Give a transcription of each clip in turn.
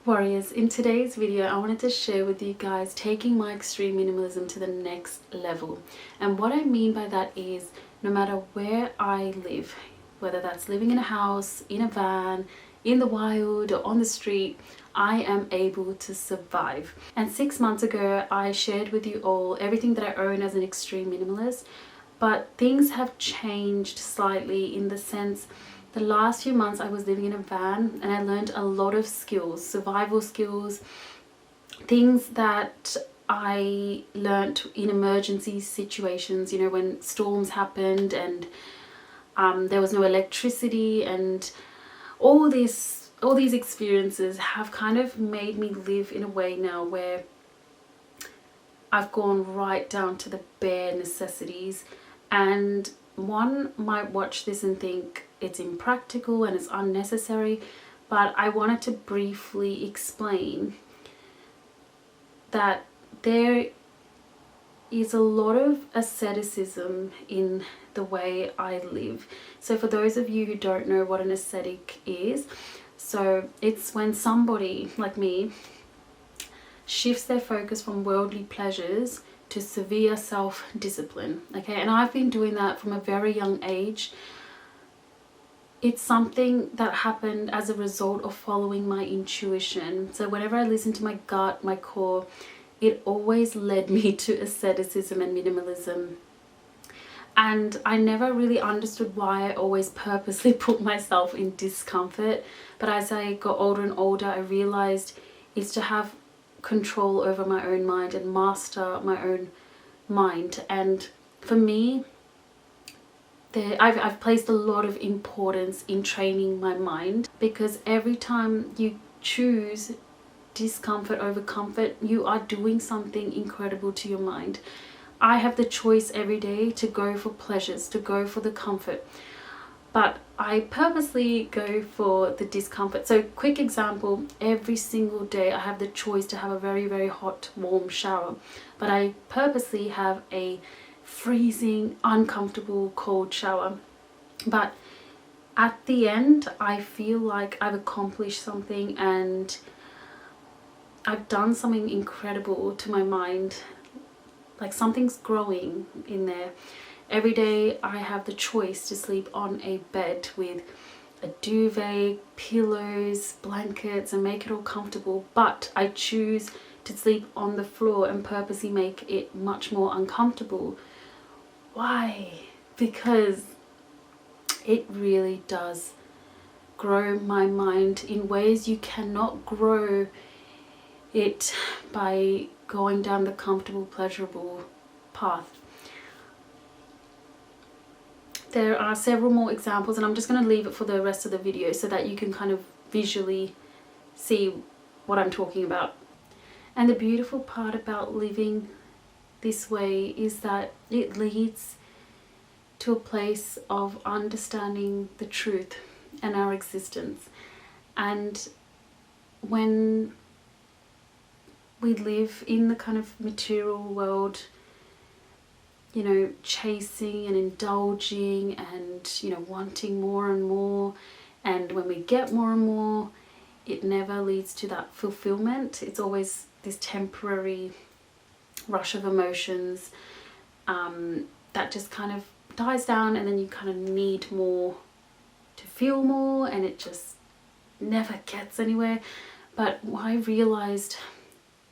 Warriors, in today's video I wanted to share with you guys taking my extreme minimalism to the next level. And what I mean by that is no matter where I live, whether that's living in a house, in a van, in the wild or on the street, I am able to survive. And 6 months ago I shared with you all everything that I own as an extreme minimalist, but things have changed slightly in the sense the last few months I was living in a van and I learned a lot of skills, survival skills, things that I learnt in emergency situations, you know, when storms happened and there was no electricity, and all these experiences have kind of made me live in a way now where I've gone right down to the bare necessities. And one might watch this and think it's impractical and it's unnecessary, but I wanted to briefly explain that there is a lot of asceticism in the way I live. So for those of you who don't know what an ascetic is, so it's when somebody like me shifts their focus from worldly pleasures to severe self-discipline. Okay, and I've been doing that from a very young age. It's something that happened as a result of following my intuition. So whenever I listen to my gut, my core, it always led me to asceticism and minimalism. And I never really understood why I always purposely put myself in discomfort. But as I got older and older, I realized it's to have control over my own mind and master my own mind. And for me, I've placed a lot of importance in training my mind, because every time you choose discomfort over comfort, you are doing something incredible to your mind. I have the choice every day to go for pleasures, to go for the comfort, but I purposely go for the discomfort. So quick example, every single day I have the choice to have a very, very hot, warm shower, but I purposely have a freezing, uncomfortable, cold shower. But at the end, I feel like I've accomplished something and I've done something incredible to my mind, like something's growing in there. Every day I have the choice to sleep on a bed with a duvet, pillows, blankets, and make it all comfortable, but I choose to sleep on the floor and purposely make it much more uncomfortable. Why? Because it really does grow my mind in ways you cannot grow it by going down the comfortable, pleasurable path. There are several more examples, and I'm just going to leave it for the rest of the video so that you can kind of visually see what I'm talking about. And the beautiful part about living this way is that it leads to a place of understanding the truth and our existence. And when we live in the kind of material world, you know, chasing and indulging and, you know, wanting more and more, and when we get more and more, it never leads to that fulfillment. It's always this temporary rush of emotions that just kind of dies down, and then you kind of need more to feel more, and it just never gets anywhere. But I realized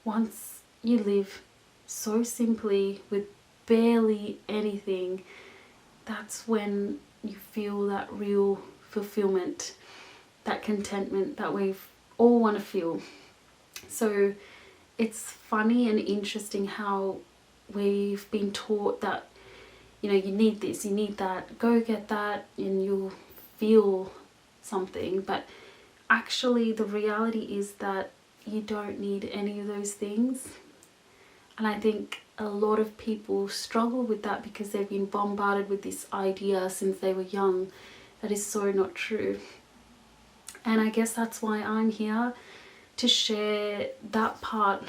once you live so simply with barely anything, that's when you feel that real fulfillment, that contentment that we all want to feel. So it's funny and interesting how we've been taught that, you know, you need this, you need that, go get that and you'll feel something. But actually the reality is that you don't need any of those things. And I think a lot of people struggle with that because they've been bombarded with this idea since they were young that is so not true. And I guess that's why I'm here, to share that part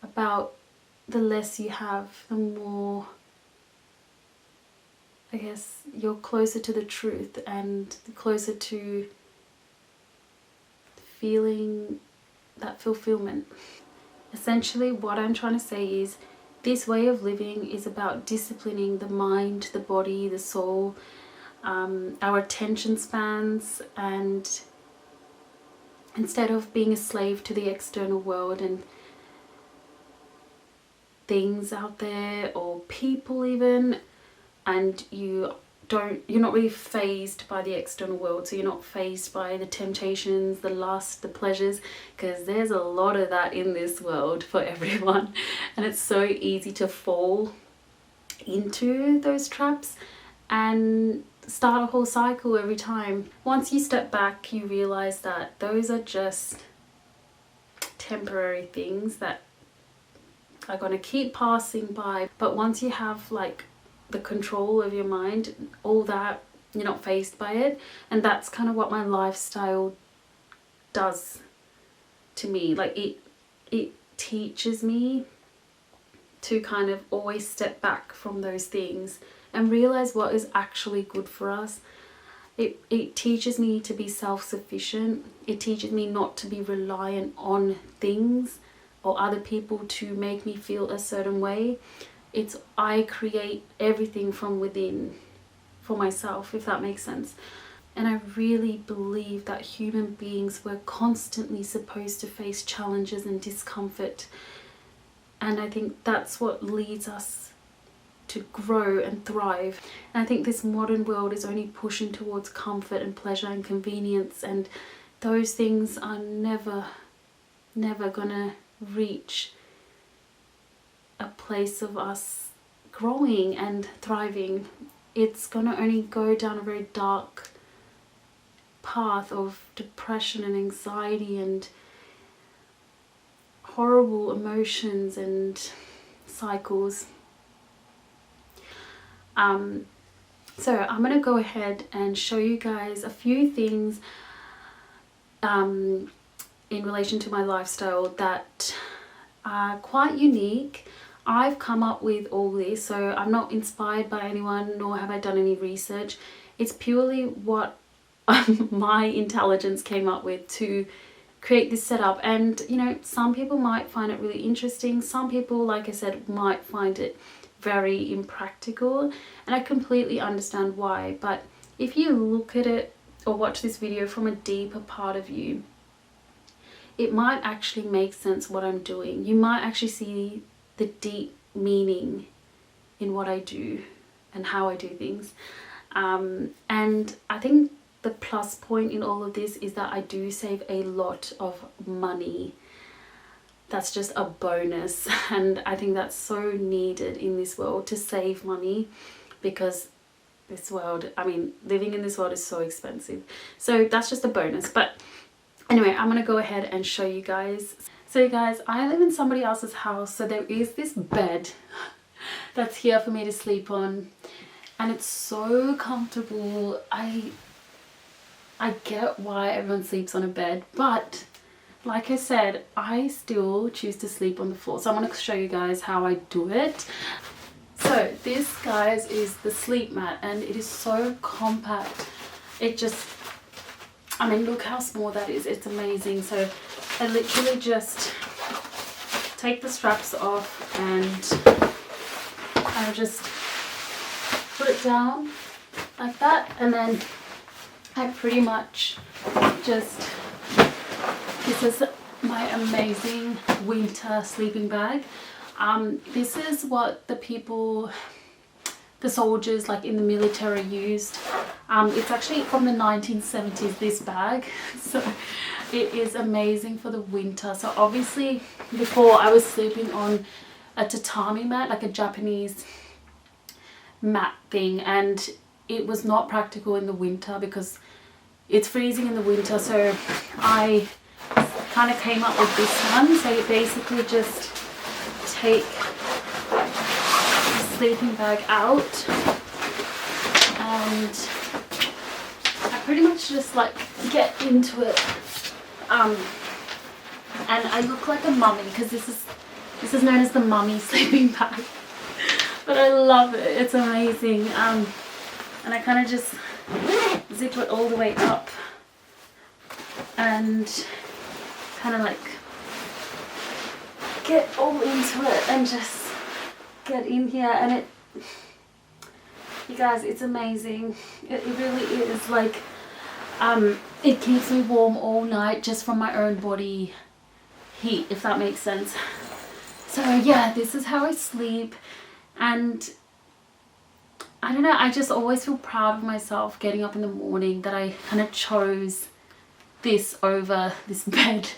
about the less you have, the more, I guess, you're closer to the truth and closer to feeling that fulfillment. Essentially what I'm trying to say is this way of living is about disciplining the mind, the body, the soul, our attention spans, and instead of being a slave to the external world and things out there or people even, and you're not really fazed by the external world, so you're not fazed by the temptations, the lust, the pleasures, because there's a lot of that in this world for everyone, and it's so easy to fall into those traps and start a whole cycle every time. Once you step back, you realize that those are just temporary things that are going to keep passing by, but once you have like the control of your mind, all that, you're not faced by it. And that's kind of what my lifestyle does to me. Like it teaches me to kind of always step back from those things and realize what is actually good for us. It teaches me to be self-sufficient. It teaches me not to be reliant on things or other people to make me feel a certain way. I create everything from within for myself, if that makes sense. And I really believe that human beings were constantly supposed to face challenges and discomfort. And I think that's what leads us to grow and thrive. And I think this modern world is only pushing towards comfort and pleasure and convenience, and those things are never gonna reach a place of us growing and thriving. It's gonna only go down a very dark path of depression and anxiety and horrible emotions and cycles. So I'm gonna go ahead and show you guys a few things in relation to my lifestyle that are quite unique. I've come up with all this, so I'm not inspired by anyone, nor have I done any research. It's purely what my intelligence came up with to create this setup. And you know, some people might find it really interesting, some people, like I said, might find it very impractical, and I completely understand why. But if you look at it or watch this video from a deeper part of you, it might actually make sense what I'm doing. You might actually see the deep meaning in what I do and how I do things. And I think the plus point in all of this is that I do save a lot of money. That's just a bonus, and I think that's so needed in this world, to save money, because this world, I mean, living in this world is so expensive. So that's just a bonus. But anyway, I'm gonna go ahead and show you guys. So you guys, I live in somebody else's house, so there is this bed that's here for me to sleep on, and it's so comfortable. I get why everyone sleeps on a bed, but like I said, I still choose to sleep on the floor. So I'm going to show you guys how I do it. So this, guys, is the sleep mat, and it is so compact. It just, I mean, look how small that is. It's amazing. So I literally just take the straps off and I just put it down like that, and then I pretty much just, this is my amazing winter sleeping bag. This is what the soldiers like in the military used. It's actually from the 1970s, this bag. So it is amazing for the winter. So obviously before I was sleeping on a tatami mat, like a Japanese mat thing, and it was not practical in the winter because it's freezing in the winter. So I kind of came up with this one. So you basically just take the sleeping bag out, and I pretty much just like get into it, and I look like a mummy because this is known as the mummy sleeping bag. But I love it, it's amazing. And I kind of just zip it all the way up and kind of like get all into it and just get in here, and it, you guys, it's amazing. It really is. Like it keeps me warm all night just from my own body heat, if that makes sense. So yeah, this is how I sleep, and I don't know, I just always feel proud of myself getting up in the morning that I kind of chose this over this bed.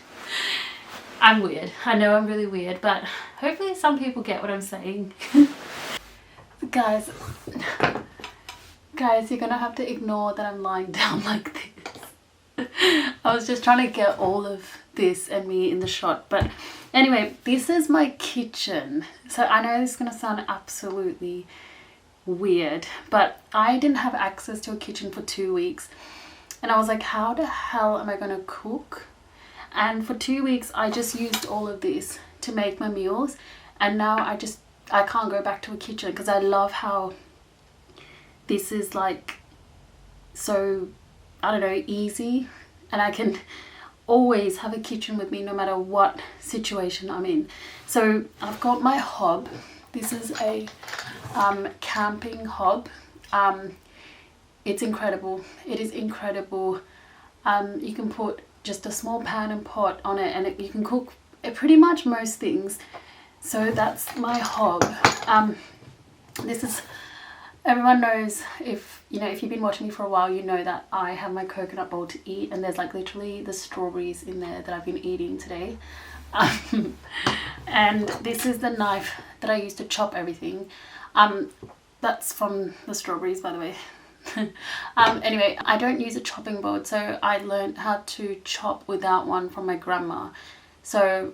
I'm weird. I know I'm really weird, but hopefully some people get what I'm saying. Guys, you're gonna have to ignore that I'm lying down like this. I was just trying to get all of this and me in the shot. But anyway, this is my kitchen. So I know this is gonna sound absolutely weird, but I didn't have access to a kitchen for 2 weeks, and I was like, how the hell am I gonna cook? And for 2 weeks I just used all of this to make my meals, and now I can't go back to a kitchen because I love how this is like so, I don't know, easy, and I can always have a kitchen with me no matter what situation I'm in. So I've got my hob. This is a camping hob. It's incredible. It is incredible. You can put just a small pan and pot on it, and you can cook pretty much most things. So that's my hob. This is, everyone knows, if you've been watching me for a while, you know that I have my coconut bowl to eat, and there's like literally the strawberries in there that I've been eating today. And this is the knife that I use to chop everything. That's from the strawberries, by the way. Anyway, I don't use a chopping board, so I learned how to chop without one from my grandma. So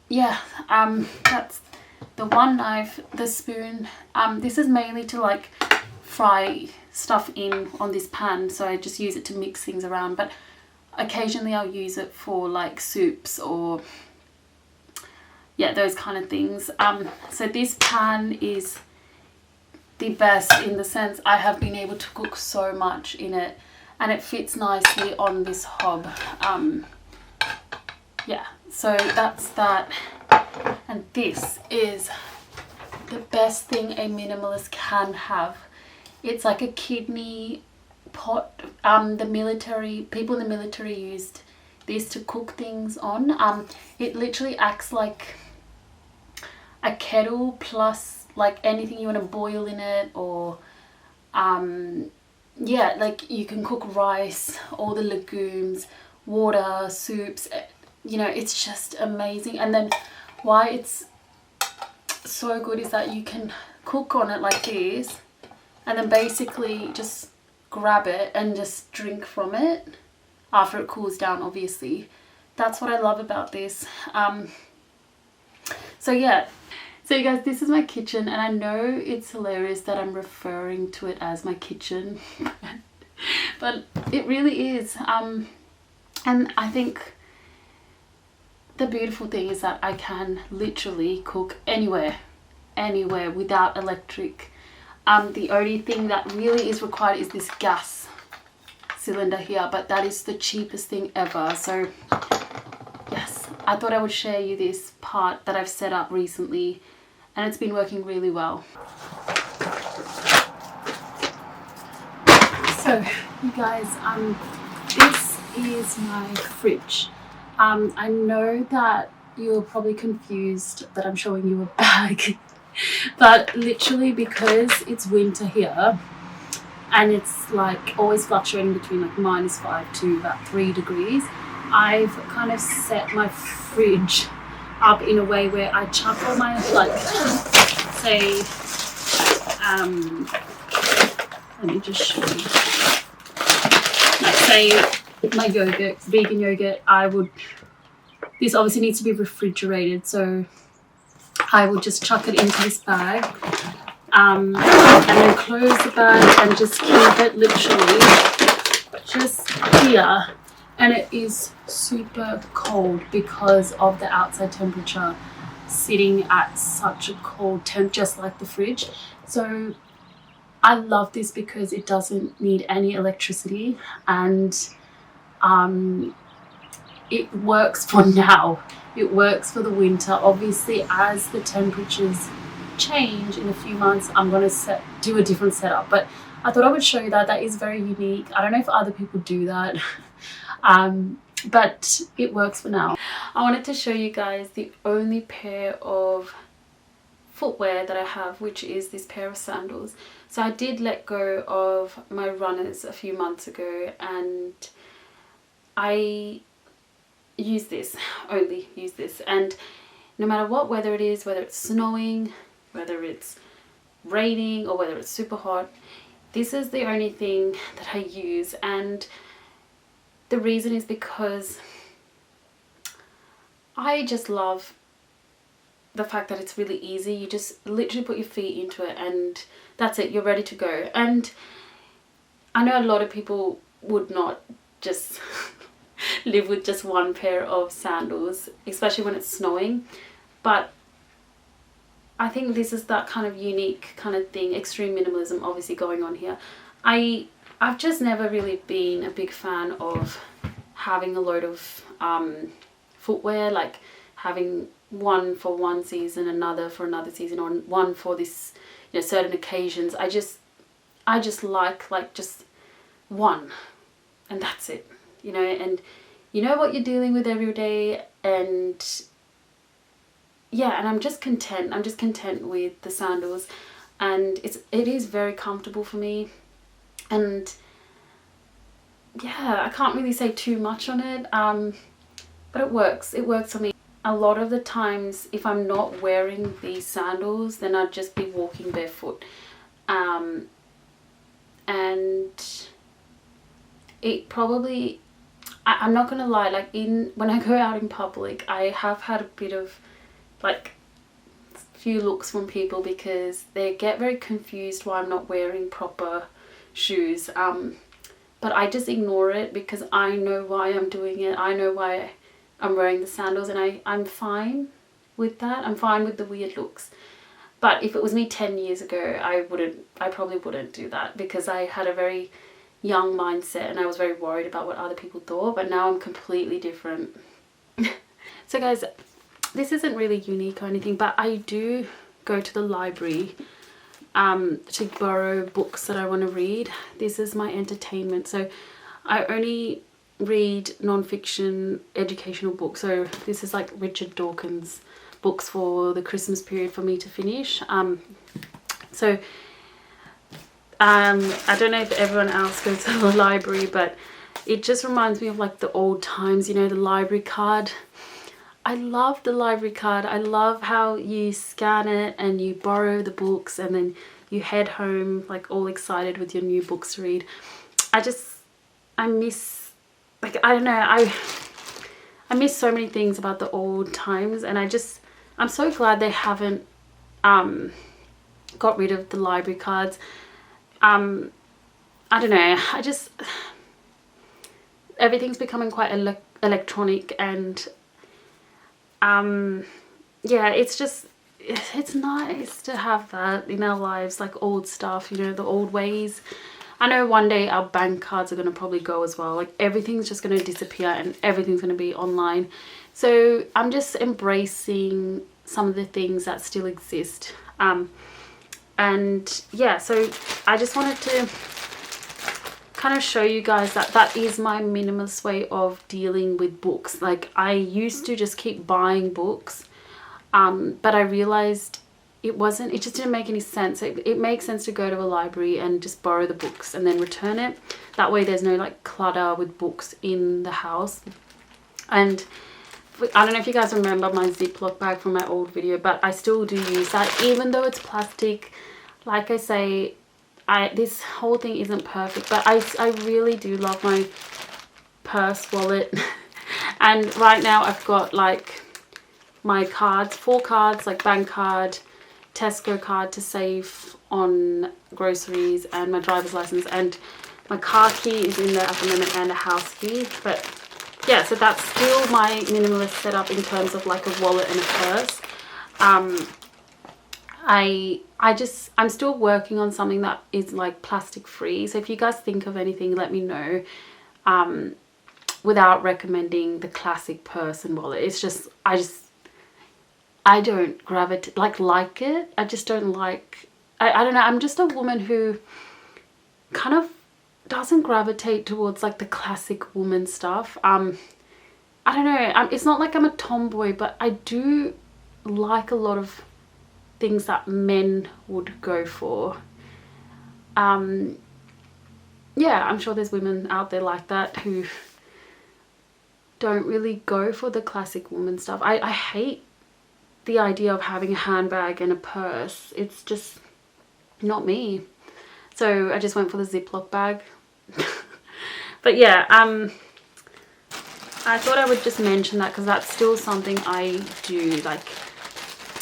yeah, that's the one knife. The spoon, this is mainly to like fry stuff in on this pan, so I just use it to mix things around, but occasionally I'll use it for like soups or yeah, those kind of things. So this pan is the best in the sense I have been able to cook so much in it, and it fits nicely on this hob. Yeah, so that's that. And this is the best thing a minimalist can have. It's like a kidney pot. The military people in the military used this to cook things on. It literally acts like a kettle plus like anything you want to boil in it, or yeah, like you can cook rice, all the legumes, water, soups, it's just amazing. And then why it's so good is that you can cook on it like this, and then basically just grab it and just drink from it after it cools down, obviously. That's what I love about this. So yeah, so you guys, this is my kitchen, and I know it's hilarious that I'm referring to it as my kitchen, but it really is. And I think the beautiful thing is that I can literally cook anywhere without electric. The only thing that really is required is this gas cylinder here, but that is the cheapest thing ever. So yes, I thought I would share you this part that I've set up recently, and it's been working really well. So you guys, this is my fridge. I know that you're probably confused that I'm showing you a bag, but literally because it's winter here and it's like always fluctuating between like -5 to about 3 degrees, I've kind of set my fridge up in a way where I chuck all my, like, say, let me just show you, like say my yogurt, vegan yogurt, this obviously needs to be refrigerated, so I will just chuck it into this bag, and then close the bag and just keep it literally just here. And it is super cold because of the outside temperature sitting at such a cold temp, just like the fridge. So I love this because it doesn't need any electricity, and it works for now. It works for the winter. Obviously, as the temperatures change in a few months, I'm going to do a different setup. But I thought I would show you that. That is very unique. I don't know if other people do that. But it works for now. I wanted to show you guys the only pair of footwear that I have, which is this pair of sandals. So I did let go of my runners a few months ago, and I only use this, and no matter what weather it is, whether it's snowing, whether it's raining, or whether it's super hot, this is the only thing that I use. And the reason is because I just love the fact that it's really easy. You just literally put your feet into it and that's it, you're ready to go. And I know a lot of people would not just live with just one pair of sandals, especially when it's snowing, but I think this is that kind of unique kind of thing, extreme minimalism obviously going on here. I've just never really been a big fan of having a load of footwear, like having one for one season, another for another season, or one for this, you know, certain occasions. I just like just one, and that's it, you know, and you know what you're dealing with every day, and yeah, and I'm just content with the sandals, and it is very comfortable for me. And yeah, I can't really say too much on it, but it works for me. A lot of the times if I'm not wearing these sandals, then I'd just be walking barefoot, and it probably, I'm not gonna lie, like when I go out in public, I have had a bit of like few looks from people because they get very confused why I'm not wearing proper shoes, but I just ignore it because I know why I'm doing it. I know why I'm wearing the sandals, and I'm fine with that. I'm fine with the weird looks. But if it was me 10 years ago, I probably wouldn't do that, because I had a very young mindset and I was very worried about what other people thought, but now I'm completely different. So guys, this isn't really unique or anything, but I do go to the library to borrow books that I want to read. This is my entertainment. So I only read non-fiction educational books. So this is like Richard Dawkins books for the Christmas period for me to finish. I don't know if everyone else goes to the library, but it just reminds me of like the old times, you know, the library card. I love the library card. I love how you scan it and you borrow the books and then you head home like all excited with your new books to read. I miss, like, I don't know, I miss so many things about the old times, and I'm so glad they haven't got rid of the library cards. I don't know, everything's becoming quite electronic, and yeah, it's nice to have that in our lives, like old stuff, you know, the old ways. I know one day our bank cards are going to probably go as well. Like everything's just going to disappear and everything's going to be online. So I'm just embracing some of the things that still exist. And yeah, so I just wanted to kind of show you guys that is my minimalist way of dealing with books. Like I used to just keep buying books, but I realized it just didn't make any sense. It makes sense to go to a library and just borrow the books and then return it. That way there's no like clutter with books in the house. And I don't know if you guys remember my Ziploc bag from my old video, but I still do use that, even though it's plastic. Like I say, this whole thing isn't perfect, but I really do love my purse wallet. And right now I've got like my cards, 4 cards, like bank card, Tesco card to save on groceries, and my driver's license, and my car key is in there at the moment, and a house key. But yeah, so that's still my minimalist setup in terms of like a wallet and a purse. I'm still working on something that is like plastic free, so if you guys think of anything, let me know. without recommending the classic person wallet. It's just, I don't gravitate, like it. I just don't like, I don't know, I'm just a woman who kind of doesn't gravitate towards like the classic woman stuff. I don't know, it's not like I'm a tomboy, but I do like a lot of things that men would go for. Yeah, I'm sure there's women out there like that who don't really go for the classic woman stuff. I hate the idea of having a handbag and a purse. It's just not me. So I just went for the Ziploc bag. But yeah, I thought I would just mention that because that's still something I do, like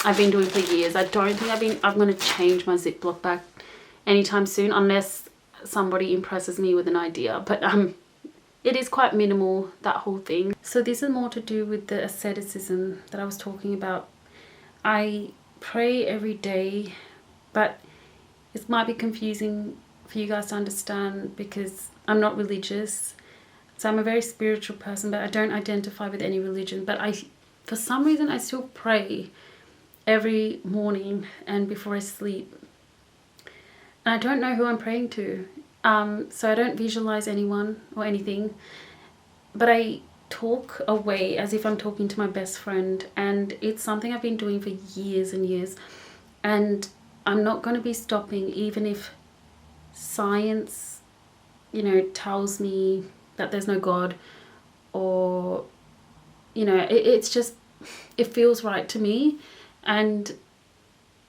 I've been doing for years. I don't think I'm going to change my Ziploc bag anytime soon unless somebody impresses me with an idea. But it is quite minimal, that whole thing. So this is more to do with the asceticism that I was talking about. I pray every day, but it might be confusing for you guys to understand because I'm not religious. So I'm a very spiritual person, but I don't identify with any religion. But for some reason, I still pray every morning and before I sleep. And I don't know who I'm praying to. So I don't visualize anyone or anything. But I talk away as if I'm talking to my best friend. And it's something I've been doing for years and years. And I'm not going to be stopping even if science, you know, tells me that there's no God, or, you know, it's just, it feels right to me. And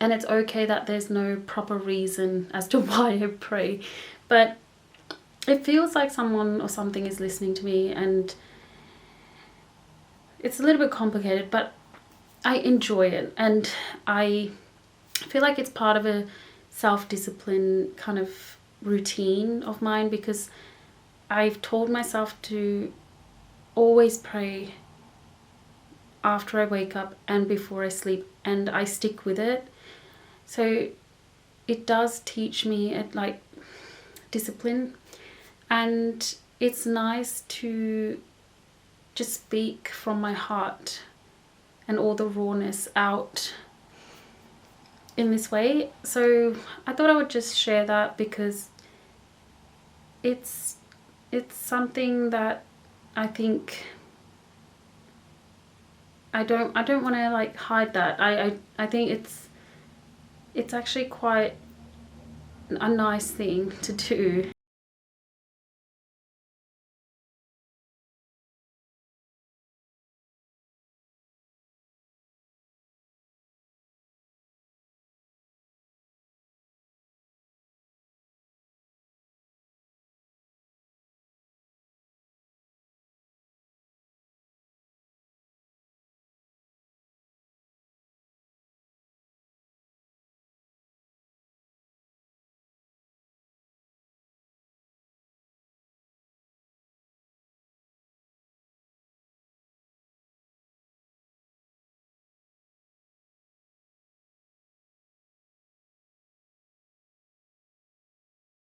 it's okay that there's no proper reason as to why I pray, but it feels like someone or something is listening to me, and it's a little bit complicated, but I enjoy it, and I feel like it's part of a self-discipline kind of routine of mine, because I've told myself to always pray after I wake up and before I sleep, and I stick with it. So it does teach me like discipline, and it's nice to just speak from my heart and all the rawness out in this way. So I thought I would just share that because it's something that I think I don't want to like hide that. I think it's actually quite a nice thing to do.